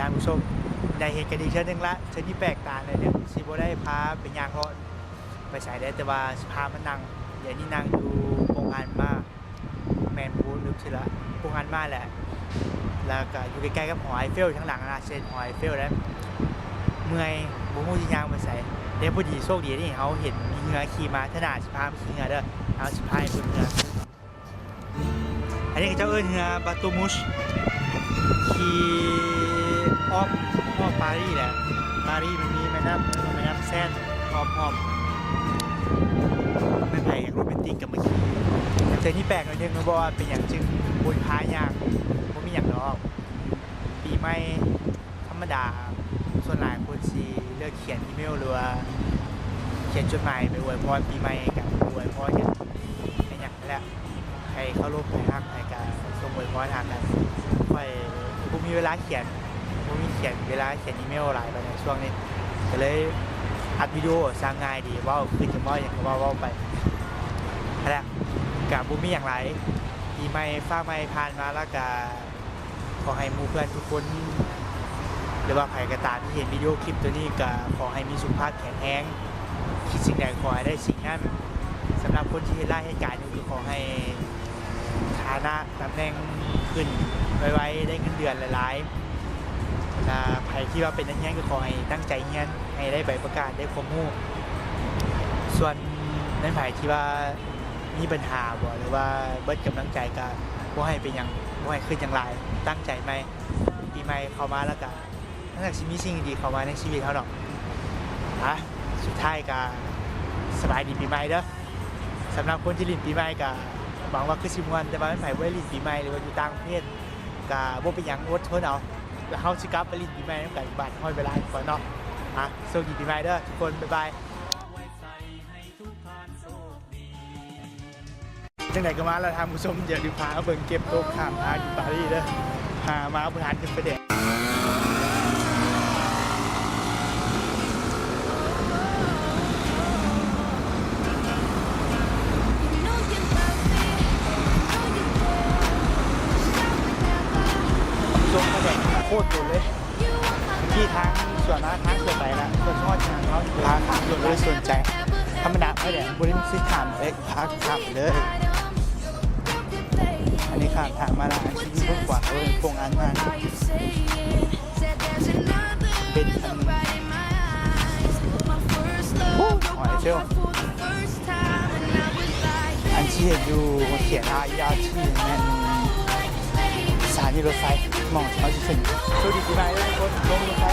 ท่านผู้ชมได้เห็นกันอีกเช่นนึงละเช่นที่แปลกตาเลยเนี่ยสิบ่ได้พาเป็นยางรถไปใส่ได้แต่ว่าสิพามันนั่งเดี๋ยวนี้นั่งอยู่โรงงานมาแมนพูดลึกสิละโรงงานมาแหละแล้วก็อยู่ใกล้ๆกับหอไอเฟลทั้งหลังนะเช่นหอไอเฟลแล้วเมื่อยบุ้งยิงยางมาใส่เดี๋ยวพอดีโชคดีที่เขาเห็นมีเงือขี่มาถนัดสิพาขี่เงือเด้อเอาสิพายบนเงืออันนี้ก็เจ้าเอิญเงือบาตูมุชขี่อ้อมปารีสแหละปารีสมันมีแม่น้ำแซนอ้อมไม่ไผ่อย่างโรแมนติกกับเมื่อกี้แต่เจอที่แปลกหน่อยนึงนะบอกว่าเป็นอย่างจึงบนพายอย่างไม่มีอย่างดอกปีใหม่ธรรมดาส่วนหลายคนซีเลือกเขียนอีเมลหรือว่าเขียนจดหมายไปอวยพรปีใหม่กับอวยพรกันเป็นอย่างนั้นแหละใครเข้าร่วมไปฮักในการส่งอวยพรหากันค่อยผมมีเวลาเขียนเวลาเขียนอีเมลหลายไปในช่วงนี้ก็เลยอัดวิดีโอสร้างง่ายดีว่าคือจะว่าอย่างว่าไปนั่นแหละกับบุมีอย่างไรปีใหม่ฟ้าใหม่ผ่านมาแล้วก็ขอให้หมู่เพื่อนทุกคนหรือว่าใครก็ตามที่เห็นวิดีโอคลิปตัวนี้ก็ขอให้มีสุขภาพแข็งแรงคิดสิ่งใดขอให้ได้สิ่งนั้นสำหรับคนที่เห็นรายให้การคือขอให้ฐานะตำแหน่งขึ้นไวๆได้เงินเดือนหลายๆใครที่ว่าเป็นนักเรียนก็ขอให้ตั้งใจเรียนให้ได้ใบประกาศได้ความรู้ส่วนในฝ่ายที่ว่ามีปัญหาบ่หรือว่าเบิดกำลังใจก็บ่ให้เป็นอย่างบ่ให้ขึ้นอย่างไรตั้งใจไหมปีใหม่เข้ามาแล้วก็นั่นแหละมีสิ่งดีเข้ามาในชีวิตเขาหรอกสุดท้ายก็สบายดีปีใหม่เด้อสำหรับคนที่ลิ้นปีใหม่ก็หวังว่าคือสิมวนแต่ว่าไม่ไผบ่ได้ลิ้นปีใหม่หรือว่าอยู่ต่างประเทศก็บ่เป็นหยังอดทนเอาแล้วเฮาสิกลับไปลิ้นปีใหม่นำกันบ้านห้อยเวลาก่อนเนาะสวัสดีปีใหม่เด้อทุกคนบ๊ายบายจังไหนก็มาแล้วทำผู้ชมอย่าลืมพาเบิ่งเก็บโต๊ะข้ามทางอยู่ปารีสเด้อพามาบริหารขึ้นไปเด็กชมกระแดกโคตรโดนเลยที่ทางส่วนทางส่วนไหนละส่วนชอบทางเขาทางส่วนเลยสนใจธรรมดาไม่แดงบริษัทซิถามเล็กพักขับเลยอันนี้ข้ามทางมาแล้วชีวิตกว่าเขาเป็นโครงงานมากเป็นหอยเฟลอันที่เห็นอยู่เขียนยาวที่นั่นสถานีรถไฟมองเขาจะถึงโชคดีปีใหม่ทุกคนลงรถไฟ